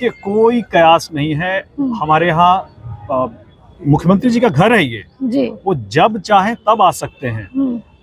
कि कोई कयास नहीं है। हमारे यहाँ मुख्यमंत्री जी का घर है ये जी। वो जब चाहे तब आ सकते हैं।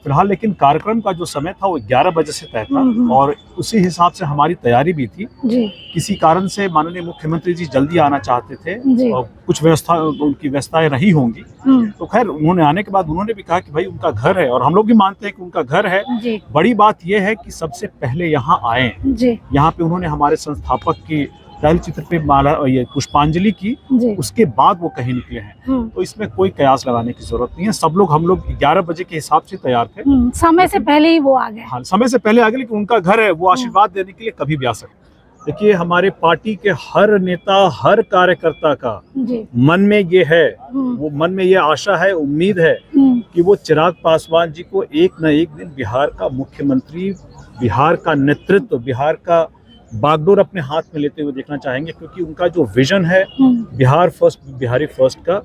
फिलहाल लेकिन कार्यक्रम का जो समय था वो 11 बजे से तय था और उसी हिसाब से हमारी तैयारी भी थी। जी। किसी कारण से माननीय मुख्यमंत्री जी जल्दी आना चाहते थे और कुछ उनकी व्यवस्थाएं रही होंगी। तो खैर उन्होंने आने के बाद उन्होंने भी कहा कि भाई उनका घर है और हम लोग भी मानते हैं कि उनका घर है। बड़ी बात यह है कि सबसे पहले यहाँ आए, यहाँ पे उन्होंने हमारे संस्थापक की तैलचित्र पे माला ये पुष्पांजलि की, उसके बाद वो कहीं निकले हैं। तो इसमें कोई कयास लगाने की जरूरत नहीं है। सब लोग हम लोग 11 बजे के हिसाब से तैयार थे। समय से पहले ही वो आ गए। हाँ, समय से पहले आ गए, लेकिन उनका घर है, वो आशीर्वाद देने के लिए कभी भी आ सकते। देखिए, हमारे पार्टी के हर नेता, हर कार्यकर्ता का मन में ये है, वो मन में ये आशा है, उम्मीद है कि वो चिराग पासवान जी को एक न एक दिन बिहार का मुख्यमंत्री, बिहार का नेतृत्व, बिहार का बागडोर अपने हाथ में लेते हुए देखना चाहेंगे, क्योंकि उनका जो विजन है बिहार फर्स्ट, बिहारी फर्स्ट का,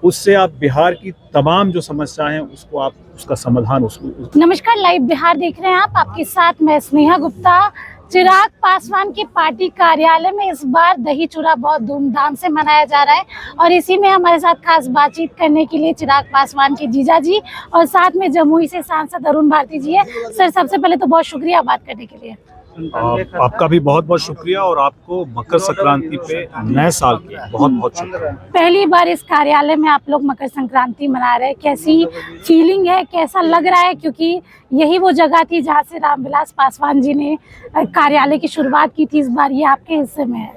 उससे आप बिहार की तमाम जो समस्याएं हैं उसको आप उसका समाधान उसको। नमस्कार, लाइव बिहार देख रहे हैं आप, आपके साथ मैं स्नेहा गुप्ता। चिराग पासवान की पार्टी कार्यालय में इस बार दही चूड़ा बहुत धूमधाम से मनाया जा रहा है और इसी में हमारे साथ खास बातचीत करने के लिए चिराग पासवान के जीजा जी और साथ में जमुई से सांसद अरुण भारती जी है। सर, सबसे पहले तो बहुत शुक्रिया बात करने के लिए। आपका भी बहुत बहुत शुक्रिया और आपको मकर संक्रांति पे नए साल की बहुत बहुत शुक्रिया। पहली बार इस कार्यालय में आप लोग मकर संक्रांति मना रहे हैं, कैसी फीलिंग है, कैसा लग रहा है? क्योंकि यही वो जगह थी जहाँ से रामविलास पासवान जी ने कार्यालय की शुरुआत की थी, इस बार ये आपके हिस्से में है।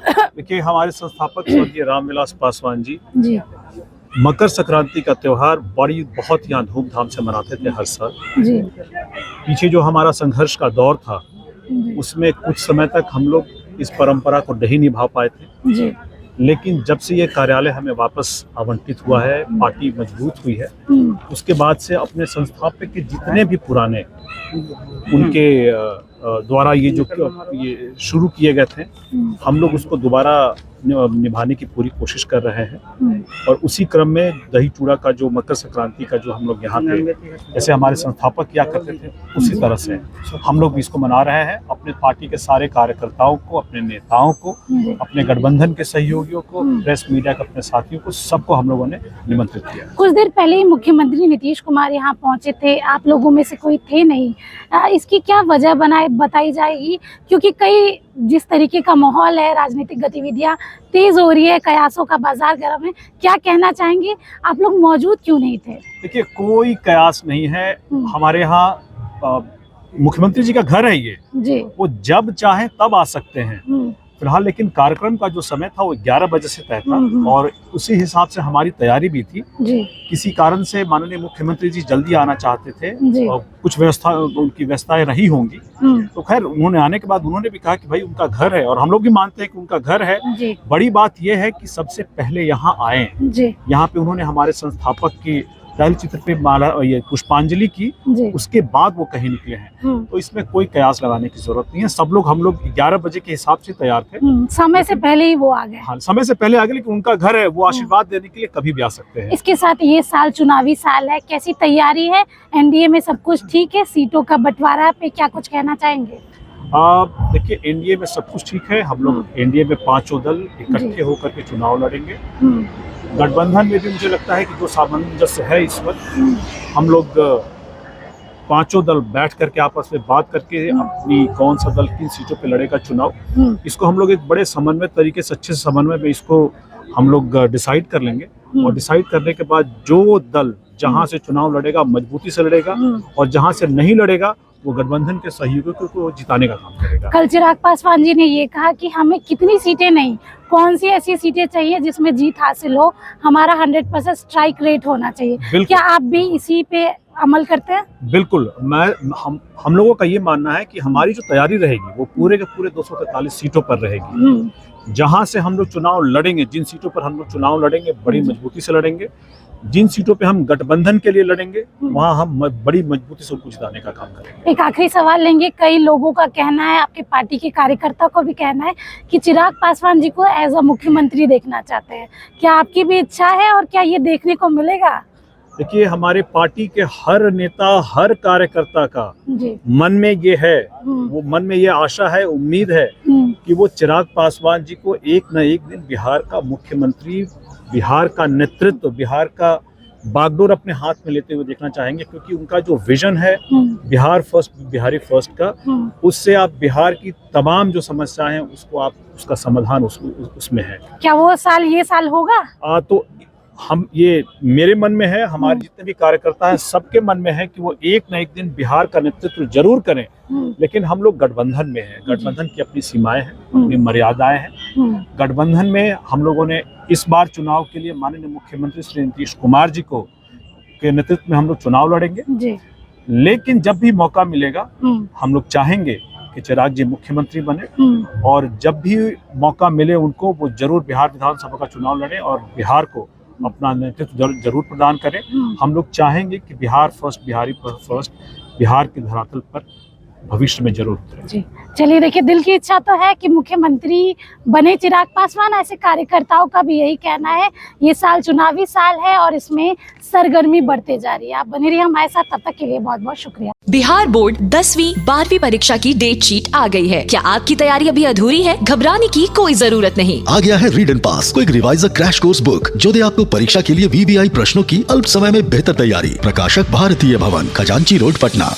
देखिए, हमारे संस्थापक स्वर्गीय रामविलास पासवान जी मकर संक्रांति का त्योहार बहुत यहाँ धूमधाम से मनाते थे हर साल। पीछे जो हमारा संघर्ष का दौर था उसमें कुछ समय तक हम लोग इस परंपरा को नहीं निभा पाए थे, लेकिन जब से ये कार्यालय हमें वापस आवंटित हुआ है, पार्टी मजबूत हुई है, उसके बाद से अपने संस्थापक के जितने भी पुराने उनके द्वारा ये शुरू किए गए थे, हम लोग उसको दोबारा निभाने की पूरी कोशिश कर रहे हैं। और उसी क्रम में दही चूड़ा का जो मकर संक्रांति का जो हम लोग यहाँ पे जैसे हमारे संस्थापक किया करते थे, उसी तरह से हम लोग भी इसको मना रहे हैं। अपने पार्टी के सारे कार्यकर्ताओं को, अपने नेताओं को, अपने गठबंधन के सहयोगियों को, प्रेस मीडिया के अपने साथियों को, सबको हम लोगों ने निमंत्रित किया। कुछ देर पहले ही मुख्यमंत्री नीतीश कुमार यहाँ पहुंचे थे, आप लोगों में से कोई थे नहीं, इसकी क्या वजह बताई जाएगी? क्योंकि कई जिस तरीके का माहौल है, राजनीतिक गतिविधियां तेज हो रही है, कयासों का बाजार गर्म है, क्या कहना चाहेंगे? आप लोग मौजूद क्यों नहीं थे? देखिए, कोई कयास नहीं है। हमारे यहाँ मुख्यमंत्री जी का घर है ये वो जब चाहे तब आ सकते हैं। फिलहाल लेकिन कार्यक्रम का जो समय था वो 11 बजे से तय था और उसी हिसाब से हमारी तैयारी भी थी। किसी कारण से माननीय मुख्यमंत्री जी जल्दी आना चाहते थे और कुछ उनकी व्यवस्थाएं रही होंगी। तो खैर उन्होंने आने के बाद उन्होंने भी कहा कि भाई उनका घर है और हम लोग भी मानते हैं कि उनका घर है। बड़ी बात यह है कि सबसे पहले यहाँ आए, यहाँ पे उन्होंने हमारे संस्थापक की तैलचित्र पे माला ये पुष्पांजलि की, उसके बाद वो कहीं निकले हैं। तो इसमें कोई कयास लगाने की जरूरत नहीं है। सब लोग हम लोग 11 बजे के हिसाब से तैयार थे। समय से पहले ही वो आ गए। हाँ, समय से पहले आ गए, लेकिन उनका घर है, वो आशीर्वाद देने के लिए कभी भी आ सकते हैं। इसके साथ ये साल चुनावी साल है, कैसी तैयारी है? एनडीए में सब कुछ ठीक है? सीटों का बंटवारा पे क्या कुछ कहना चाहेंगे? देखिए, एनडीए में सब कुछ ठीक है। हम लोग एनडीए में पांचों दल इकट्ठे होकर के चुनाव लड़ेंगे। गठबंधन में भी मुझे लगता है कि जो सामंजस्य है इस वक्त, हम लोग पांचों दल बैठ करके आपस में बात करके अपनी कौन सा दल किन सीटों पे लड़ेगा चुनाव, इसको हम लोग एक बड़े समन्वय तरीके से, अच्छे समन्वय में इसको हम लोग डिसाइड कर लेंगे। और डिसाइड करने के बाद जो दल जहां से चुनाव लड़ेगा मजबूती से लड़ेगा और जहां से नहीं लड़ेगा वो गठबंधन के सहयोगियों को जिताने का काम करेगा। कल चिराग पासवान जी ने ये कहा कि हमें कितनी सीटें नहीं, कौन सी ऐसी सीटें चाहिए जिसमें जीत हासिल हो, हमारा 100% स्ट्राइक रेट होना चाहिए। क्या आप भी इसी पे अमल करते हैं? बिल्कुल, हम लोगों का ये मानना है कि हमारी जो तैयारी रहेगी वो पूरे के पूरे 243 सीटों पर रहेगी। जहां से हम लोग चुनाव लड़ेंगे, जिन सीटों पर हम लोग चुनाव लड़ेंगे बड़ी मजबूती से लड़ेंगे। जिन सीटों पे हम गठबंधन के लिए लड़ेंगे वहां हम बड़ी मजबूती से उनको जिताने का काम करेंगे। एक आखिरी सवाल लेंगे, कई लोगों का कहना है, आपके पार्टी के कार्यकर्ता को भी कहना है कि चिराग पासवान जी को एज अ मुख्यमंत्री देखना चाहते हैं, क्या आपकी भी इच्छा है और क्या ये देखने को मिलेगा? देखिए, हमारे पार्टी के हर नेता, हर कार्यकर्ता का मन में ये है, वो मन में ये आशा है, उम्मीद है कि वो चिराग पासवान जी को एक न एक दिन बिहार का मुख्यमंत्री, बिहार का नेतृत्व, बिहार का बागडोर अपने हाथ में लेते हुए देखना चाहेंगे, क्योंकि उनका जो विजन है बिहार फर्स्ट, बिहारी फर्स्ट का, उससे आप बिहार की तमाम जो समस्याएं हैं उसको आप, उसका समाधान उसमें है। क्या वो साल ये साल होगा? तो हम, ये मेरे मन में है, हमारे जितने भी कार्यकर्ता हैं सबके मन में है कि वो एक न एक दिन बिहार का नेतृत्व जरूर करें। लेकिन हम लोग गठबंधन में हैं, गठबंधन की अपनी सीमाएं हैं, अपनी मर्यादाएं हैं। गठबंधन में हम लोगों ने इस बार चुनाव के लिए माननीय मुख्यमंत्री श्री नीतीश कुमार जी को के नेतृत्व में हम लोग चुनाव लड़ेंगे जी। लेकिन जब भी मौका मिलेगा हम लोग चाहेंगे कि चिराग जी मुख्यमंत्री बने, और जब भी मौका मिले उनको, वो जरूर बिहार विधानसभा का चुनाव लड़े और बिहार को अपना नेतृत्व जरूर प्रदान करें। हम लोग चाहेंगे कि बिहार फर्स्ट, बिहारी फर्स्ट बिहार के धरातल पर भविष्य में जरूर उतरे। जी चलिए, देखिए दिल की इच्छा तो है कि मुख्यमंत्री बने चिराग पासवान, ऐसे कार्यकर्ताओं का भी यही कहना है। ये साल चुनावी साल है और इसमें सरगर्मी बढ़ते जा रही है। आप बने रहिए हमारे साथ, तब तक के लिए बहुत बहुत शुक्रिया। बिहार बोर्ड 10वीं 12वीं परीक्षा की डेट शीट आ गई है। क्या आपकी तैयारी अभी अधूरी है? घबराने की कोई जरूरत नहीं। आ गया है read and pass quick reviser crash course book, जो दे आपको परीक्षा के लिए VVI प्रश्नों की अल्प समय में बेहतर तैयारी। प्रकाशक भारतीय भवन, खजांची रोड, पटना।